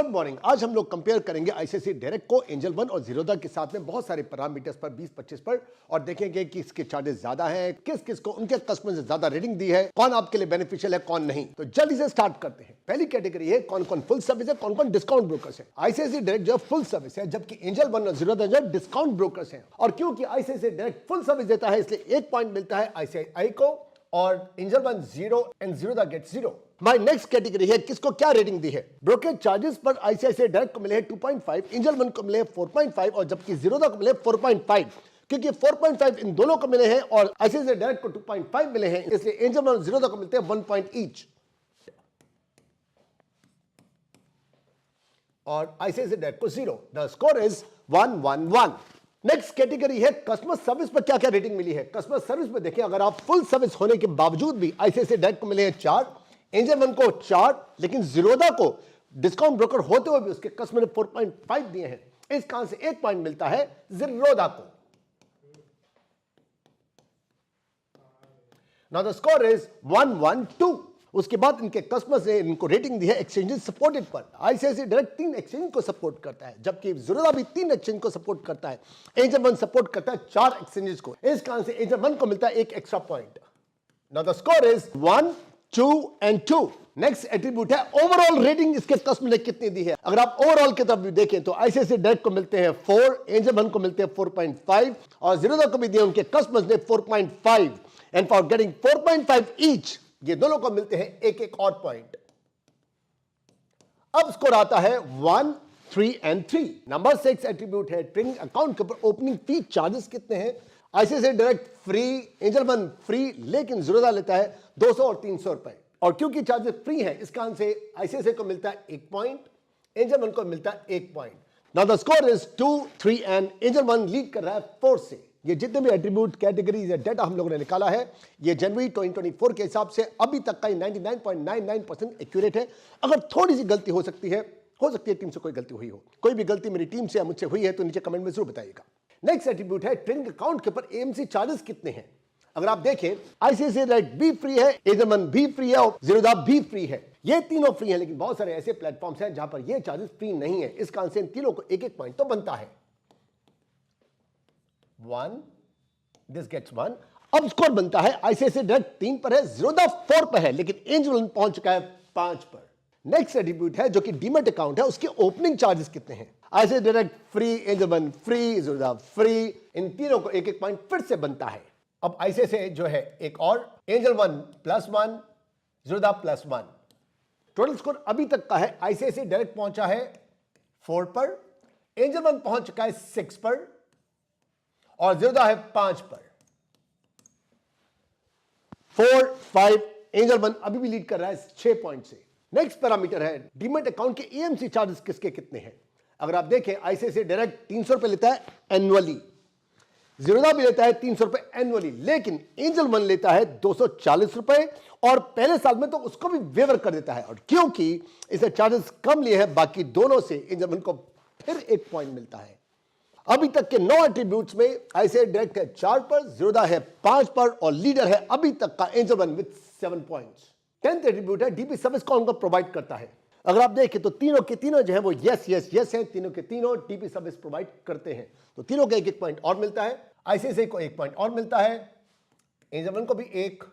Good morning. आज हम लोग कंपेयर करेंगे आईसीआईसीआई डायरेक्ट को एंजल वन और जीरोधा के साथ में बहुत सारे पैरामीटर्स पर 20-25 पर, और देखेंगे कि इसके चार्जेस ज्यादा हैं, किस किस को उनके कस्टमर से ज्यादा रेटिंग दी है, कौन आपके लिए बेनिफिशियल है कौन नहीं। तो जल्दी से स्टार्ट करते हैं। पहली कैटेगरी है कौन कौन फुल सर्विस है, कौन कौन डिस्काउंट ब्रोकर्स है। आईसीआईसीआई डायरेक्ट जो फुल सर्विस है, जबकि एंजल वन और जीरोधा जो डिस्काउंट ब्रोकर्स है। और क्योंकि आईसीआईसीआई डायरेक्ट फुल सर्विस देता है इसलिए 1 पॉइंट मिलता है आईसीआईसीआई को, और Angel One 0 and Zerodha get 0। My next category है किसको क्या रेटिंग दी है। ब्रोकरेज चार्जेस पर आईसीआईसीआई डायरेक्ट को मिले हैं 2.5, एंजल वन को मिले 4.5 और जबकि जीरोधा को मिले 4.5। क्योंकि 4.5 इन दोनों को मिले हैं और आईसीआईसीआई डायरेक्ट को 2.5 मिले हैं, इसलिए एंजल वन और जीरोधा को मिलते हैं 1 पॉइंट ईच, और आईसीआईसीआई डायरेक्ट को 0। The score is 1-1-1। Next category है कस्टमर सर्विस पर क्या क्या रेटिंग मिली है। कस्टमर सर्विस में देखिए, अगर आप फुल सर्विस होने के बावजूद भी आईसीआईसीआई डायरेक्ट को मिले हैं 4, एंजल वन को 4, लेकिन जीरोधा को डिस्काउंट ब्रोकर होते हुए भी उसके कस्टमर ने 4.5 दिए हैं, इस कारण से 1 पॉइंट मिलता है जीरोधा को। Now the score is 1-1-2। उसके बाद इनके कस्टमर्स ने इनको रेटिंग दी है एक्सचेंजेस सपोर्टेड पर। आईसीआईसीआई डायरेक्ट 3 एक्सचेंज को सपोर्ट करता है, जबकि जीरोधा भी 3 एक्सचेंज को सपोर्ट करता है। एंजल वन सपोर्ट करता है 4 एक्सचेंजेस को, इस कारण से एंजल वन को मिलता है 1 extra point. Now the score is 1, 2 and 2। Next attribute है ओवरऑल रेटिंग इसके कस्टमर ने कितनी दी है। अगर आप ओवरऑल की तरफ भी देखें तो आईसीआईसीआई डायरेक्ट को मिलते हैं 4, एंजल वन को मिलते हैं 4.5 और जीरोधा को भी दिए उनके कस्टमर्स ने 4.5, एंड फॉर गेटिंग 4.5 ईच ये दोनों को मिलते हैं 1-1 और पॉइंट। अब स्कोर आता है 1, 3 and 3। नंबर 6 एट्रीब्यूट है ट्रेडिंग अकाउंट के ऊपर ओपनिंग फी चार्जेस कितने हैं। ICICI Direct free, Angel One free, लेकिन जीरोधा लेता है 200 और 300 रुपए। और क्योंकि चार्जेस फ्री है इस कारण से आईसीआईसीआई को मिलता है 1 पॉइंट, एंजल वन को मिलता है 1 point. Now the score is 2, 3 and Angel one lead कर रहा है 4 से। ये जितने भी एट्रीब्यूट कैटेगरीज या डेटा हम लोगों ने निकाला है, ये जनवरी 2024 के हिसाब से अभी तक का 99.99% एक्यूरेट है। अगर थोड़ी सी गलती हो सकती है टीम से कोई गलती हुई हो, कोई भी गलती मेरी टीम से या मुझसे हुई है तो नीचे कमेंट में जरूर बताइएगा। नेक्स्ट एट्रीब्यूट है ट्रेडिंग अकाउंट के ऊपर एएमसी चार्जेस कितने हैं। अगर आप देखें आईसीआईसीआई डायरेक्ट भी फ्री है, एंजल वन भी फ्री है और जीरोधा भी फ्री है। ये तीनों फ्री है, लेकिन बहुत सारे ऐसे प्लेटफॉर्म्स हैं जहां पर ये चार्जेस फ्री नहीं है, इस कारण से इन तीनों को 1-1 पॉइंट तो बनता है। 1, दिस गेट्स 1। अब स्कोर बनता है आईसीआईसीआई डायरेक्ट 3 पर है, जीरोधा 4 पर है, लेकिन एंजल वन पहुंच चुका है 5 पर। नेक्स्ट एट्रीब्यूट है जो कि डीमैट अकाउंट है, उसके ओपनिंग चार्जेस कितने हैं। ICICI Direct free, Angel One free, Zerodha free, इन तीनों को 1-1 पॉइंट फिर से बनता है। अब आईसीआईसीआई जो है एक और, Angel one +1, Zerodha +1। Total score अभी तक का है आईसीआईसीआई डायरेक्ट पहुंचा है 4 पर, एंजल वन पहुंच चुका है 6 पर और जीरोधा है 5 पर। 4, 5, एंजल वन अभी भी लीड कर रहा है 6 पॉइंट से। नेक्स्ट पैरामीटर है डीमैट अकाउंट के एएमसी चार्जेस किसके कितने हैं। अगर आप देखें आईसीआईसीआई डायरेक्ट 300 रुपए लेता है एनुअली, जीरोधा भी लेता है 300 रुपए एनुअली, लेकिन एंजल वन लेता है 240 रुपए और पहले साल में तो उसको भी वेवर कर देता है। और क्योंकि इसे चार्जेस कम लिए हैं बाकी दोनों से, एंजल वन को फिर 1 पॉइंट मिलता है। अभी तक के 9 एट्रीब्यूट्स में आईसीआईसीआई डायरेक्ट है 4 पर, जीरोधा है 5 पर और लीडर है अभी तक का angel one with 7 points. 10th attribute है डीपी सर्विस कौन को प्रोवाइड करता है। अगर आप देखें तो तीनों के तीनों जो है वो यस हैं, तीनों के तीनों डीपी सर्विस प्रोवाइड करते हैं, तो तीनों को 1-1 पॉइंट और मिलता है। आईसीआईसीआई को 1 पॉइंट और मिलता है, एंजल वन को भी 1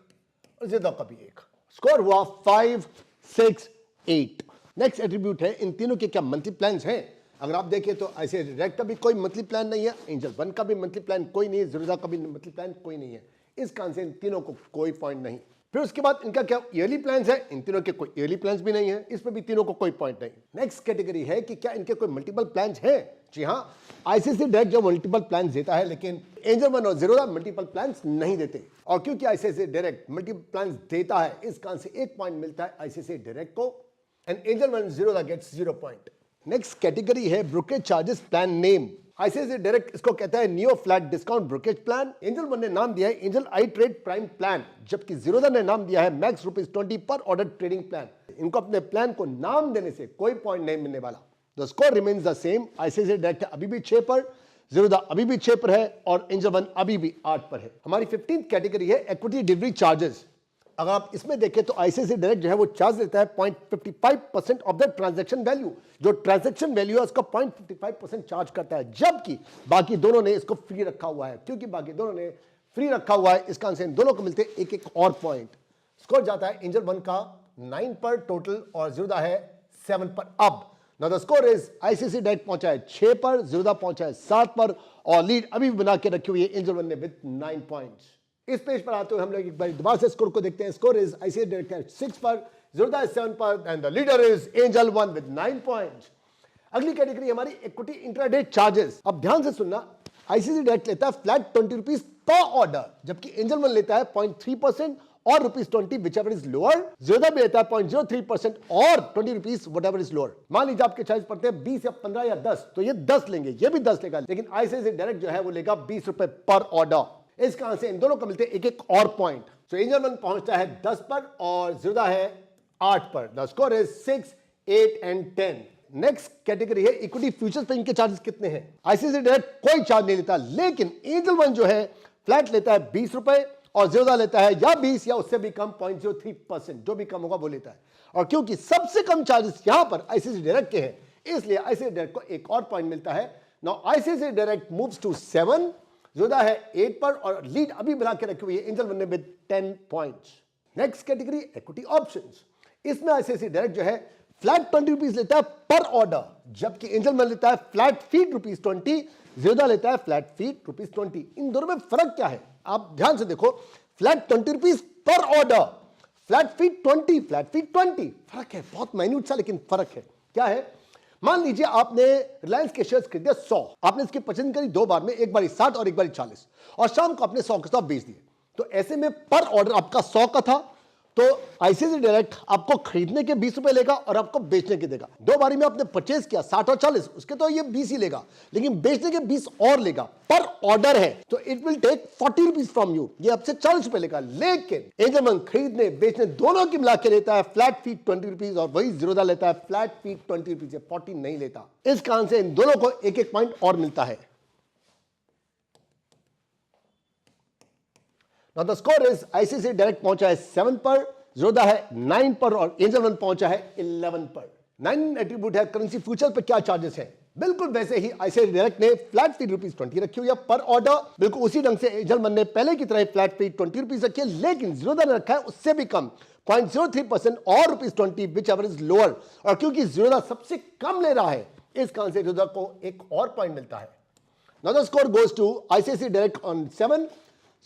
और जीरोधा को भी 1। स्कोर हुआ 5, 6, 8। नेक्स्ट एट्रीब्यूट है इन तीनों के क्या मंथली प्लान्स हैं। अगर आप देखें तो आईसीआईसीआई डायरेक्ट का भी कोई मंथली प्लान नहीं है, एंजल वन का भी मंथली प्लान कोई नहीं है, जीरोधा का भी मंथली प्लान कोई नहीं है, इस कारण से इन तीनों को कोई पॉइंट नहीं। फिर उसके बाद इनका क्या ईयरली प्लान्स है, इन तीनों के कोई ईयरली प्लान्स भी नहीं है, इसमें भी तीनों को कोई पॉइंट नहीं। नेक्स्ट कैटेगरी है कि क्या इनके कोई मल्टीपल प्लान्स हैं। जी हां, आईसीआईसीआई डायरेक्ट जो मल्टीपल प्लान्स देता है, लेकिन एंजल वन और जीरोधा मल्टीपल प्लान्स नहीं देते। और क्योंकि आईसीआईसीआई डायरेक्ट मल्टीपल प्लान्स देता है, इस कारण से 1 पॉइंट मिलता है आईसीआईसीआई डायरेक्ट को, and Angel One Zerodha gets 0 point. Next category है brokerage charges plan name. ICICI Direct इसको कहता है Neo flat discount brokerage plan. Angel One ने नाम दिया है Angel I Trade Prime plan, जबकि जीरोधा ने नाम दिया है मैक्स ₹20 पर ऑर्डर ट्रेडिंग प्लान। इनको अपने प्लान को नाम देने से कोई पॉइंट नहीं मिलने वाला। The score remains the same. ICICI direct अभी भी 6 पर, जीरोधा अभी भी 6 पर है और एंजल वन अभी भी 8 पर है। हमारी 15th कैटेगरी है इक्विटी डिलीवरी चार्जेस। अगर आप इसमें देखें तो आईसीआईसीआई डायरेक्ट जो है वो चार्ज लेता है 0.55% ऑफ द ट्रांजैक्शन वैल्यू। जो ट्रांजैक्शन वैल्यू है उसका 0.55% चार्ज करता है, जबकि बाकी दोनों ने इसको फ्री रखा हुआ है। क्योंकि बाकी दोनों ने फ्री रखा हुआ है, इसका आंसर इन दोनों को मिलते हैं एक एक और पॉइंट। स्कोर जाता है एंजल 1 का 9 पर टोटल और जीरोदा है 7 पर। अब now the score is ICICI direct पहुंचा है 6 पर, जीरोदा पहुंचा है 7 पर और लीड अभी भी बना के रखी हुई है एंजल 1 ने विद 9 पॉइंट्स। इस पेज पर आते हुए हम लोग एक बार दोबारा से स्कोर को देखते हैं। स्कोर इज आईसीआईसीआई डायरेक्ट 6 पर, जीरोदा है 7 पर and the leader is angel 1 with 9 points. अगली कैटेगरी हमारी इक्विटी इंट्राडे चार्जेस। अब ध्यान से सुनना, आईसीआईसीआई डायरेक्ट लेता है फ्लैट 20 रुपीज पर ऑर्डर, जबकि एंजल 1 लेता है 0.3% और ₹20 whichever is lower। जीरोदा भी लेता है 0.03% और 20 रुपीज whatever is lower। मान लीजिए आपके चार्ज पड़ते हैं 20 या 15 या 10, तो ये 10 लेंगे, ये भी 10 लेगा, लेकिन आईसीआईसीआई डायरेक्ट जो है वो लेगा 20 रुपए पर ऑर्डर। इस कारण से इन दोनों को मिलते हैं एक एक और पॉइंट। तो एंजल 1 पहुंचता है 10 पर और जीरोदा है 8 पर। The score is 6, 8 and 10। Next category है इक्विटी फ्यूचर्स पे इनके चार्जेस कितने हैं। आईसीआईसीआई डायरेक्ट कोई चार्ज नहीं लेता, लेकिन एंजल 1 जो है फ्लैट लेता है 20 रुपए और जीरोदा लेता है या 20 या उससे भी कम 0.03%, जो भी कम होगा वो लेता है। और क्योंकि सबसे कम चार्जेस यहां पर आईसीआईसीआई डायरेक्ट के हैं, इसलिए आईसीआईसीआई डायरेक्ट को एक और पॉइंट मिलता है। Now ICICI direct moves to 7, Zerodha है 8 पर और लीड अभी बना के रखी हुई है एंजल 1 ने with 10 points. Next category equity options. इसमें आईसीआईसीआई डायरेक्ट जो है फ्लैट 20 रुपीज लेता है पर ऑर्डर, जबकि एंजल 1 लेता है फ्लैट फीट ₹20, जीरोदा लेता है फ्लैट फीट ₹20। इन दोनों में फर्क क्या है आप ध्यान से देखो। Flat 20 rupees per order, flat feet 20, flat feet 20, फर्क है बहुत माइन्यूट सा, लेकिन फर्क है। क्या है, मान लीजिए आपने रिलायंस के शेयर्स खरीदे 100, आपने इसकी परचेजिंग करी 2 बार में, एक बार 60 और एक बार 40, और शाम को आपने 100 के 100 बेच दिए। तो ऐसे में पर ऑर्डर आपका 100 का था, तो आईसीआईसीआई डायरेक्ट आपको खरीदने के 20 रुपए लेगा और आपको बेचने के देगा। 2 बारी में आपने परचेज किया 60 और 40, उसके तो ये 20 ही लेगा, लेकिन बेचने के 20 और लेगा। पर ऑर्डर है तो it will take 40 rupees from you, ये आपसे 40 रुपए लेगा। लेकिन एंजल 1 खरीदने बेचने दोनों की मिला के लेता है फ्लैट फीट 20 रुपीज और वही जीरोदा लेता है फ्लैट फीट 20 रुपीज, 40 नहीं लेता। इस कारण से इन दोनों को एक एक पॉइंट और मिलता है। Now the score is ICICI direct पहुंचा है 7 पर, जीरोदा है 9 पर और एंजल 1 पहुंचा है 11 पर। 9 एट्रीब्यूट है करेंसी फ्यूचर पे क्या चार्जेस है। बिल्कुल वैसे ही आईसीआईसीआई डायरेक्ट ने फ्लैट फीट ₹20 रखी हुई है पर ऑर्डर, बिल्कुल उसी ढंग से एंजल 1 ने पहले की तरह फ्लैट फीट ₹20 रखी है, लेकिन जीरोदा ने रखा है उससे भी कम 0.03% और ₹20 विच एवर इज लोअर। और क्योंकि जीरोदा सबसे कम ले रहा है, इस कारण से जीरोदा को एक और पॉइंट मिलता है। Now the score goes to ICICI direct on 7,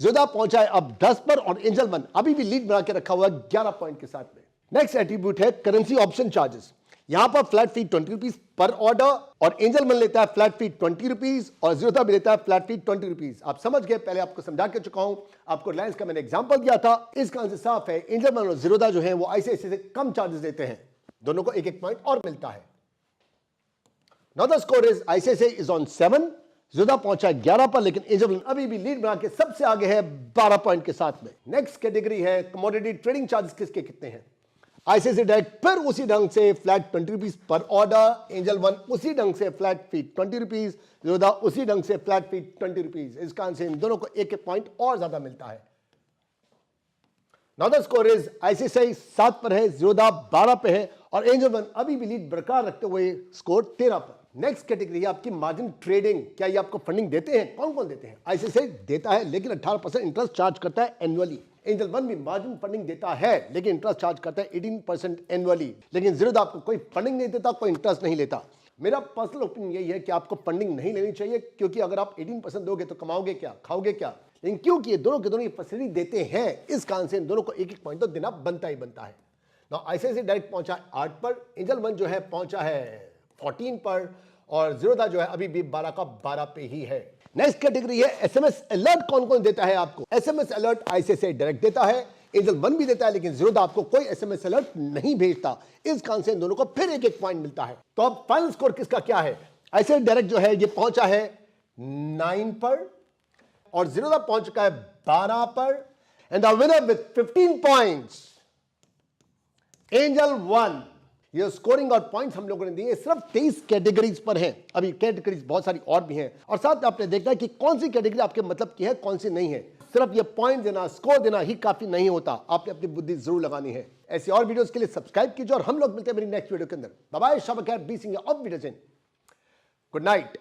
Zerodha पहुंचा है अब 10 पर और एंजल 1 अभी भी लीड बना के रखा हुआ है 11 पॉइंट के साथ में। नेक्स्ट एट्रीब्यूट है करेंसी ऑप्शन चार्जेस। यहां पर flat feet 20 rupees per order और एंजल 1 लेता है फ्लैट फीट 20 रुपीज और जीरोदा भी लेता है फ्लैट फीट 20 रुपीज। आप समझ गए, पहले आपको समझा के चुका हूं, आपको रिलायंस का मैंने एग्जांपल दिया था। इस कारण से साफ है एंजल 1 और जीरोदा जो है वो आईसीआईसीआई से कम चार्जेस देते हैं, दोनों को एक एक पॉइंट और मिलता है। Now the score is ICICI is on 7, Zerodha पहुंचा है 11 पर, लेकिन एंजल 1 अभी भी लीड बना के सबसे आगे है 12 पॉइंट के साथ में। नेक्स्ट कैटेगरी है कमोडिटी ट्रेडिंग चार्जेस किसके कितने हैं। आईसीआईसीआई डायरेक्ट फिर उसी ढंग से flat 20 rupees per order, angel 1 उसी ढंग से फ्लैट फीट 20 रुपीज, जीरोदा उसी ढंग से फ्लैट फीट 20 रुपीज। इस कारण से इन दोनों को एक एक पॉइंट और ज्यादा मिलता है। Now the score is ICICI 7 पर है, जीरोदा 12 पे है और एंजल 1 अभी भी लीड बरकरार रखते हुए स्कोर 13 पर। नेक्स्ट कैटेगरी है आपकी मार्जिन ट्रेडिंग। क्या ये आपको फंडिंग देते हैं? कौन कौन देते हैं? आईसीआईसीआई देता है, लेकिन 18% इंटरेस्ट चार्ज करता है एनुअली। एंजल 1 भी मार्जिन फंडिंग देता है, लेकिन इंटरेस्ट चार्ज करता है 18% एनुअली। लेकिन जीरोदा आपको कोई फंडिंग नहीं देता, कोई इंटरेस्ट नहीं लेता। मेरा पर्सनल ओपिनियन यही है कि आपको फंडिंग नहीं लेनी चाहिए, क्योंकि अगर आप 18% दोगे तो कमाओगे क्या, खाओगे क्या। लेकिन क्योंकि ये दोनों के दोनों ये फैसिलिटी देते हैं, इस कारण से इन दोनों को एक एक पॉइंट तो देना बनता ही बनता है। नाउ आईसीआईसीआई डायरेक्ट पहुंचा है 8 पर, एंजल 1 जो है पहुंचा है 14 पर और जीरोदा जो है अभी भी 12 का 12 पे ही है। नेक्स्ट कैटेगरी है एसएमएस अलर्ट। कौन कौन देता है आपको? एसएमएस अलर्ट आईसीआईसीआई डायरेक्ट देता है, एंजल 1 भी देता है, लेकिन जीरोदा आपको कोई एसएमएस अलर्ट नहीं भेजता। इस कारण से इन दोनों को फिर एक एक पॉइंट मिलता है। तो अब फाइनल स्कोर किसका क्या है? आईसीआईसीआई डायरेक्ट जो है ये पहुंचा है 9 पर और जीरोदा पहुंच चुका है 12 पर and the winner with 15 points angel 1। ये स्कोरिंग और पॉइंट्स हम लोगों ने दिए सिर्फ 23 कैटेगरीज पर हैं। अभी कैटेगरीज बहुत सारी और भी हैं और साथ में आपने देखना है कि कौन सी कैटेगरी आपके मतलब की है, कौन सी नहीं है। सिर्फ ये पॉइंट देना, स्कोर देना ही काफी नहीं होता, आपने अपनी बुद्धि जरूर लगानी है। ऐसी और वीडियोस के लिए सब्सक्राइब कीजिए और हम लोग मिलते हैं मेरी नेक्स्ट वीडियो के अंदर। बाय बाय, शब खैर, बी सिंह ऑफ वीडियो। Good night.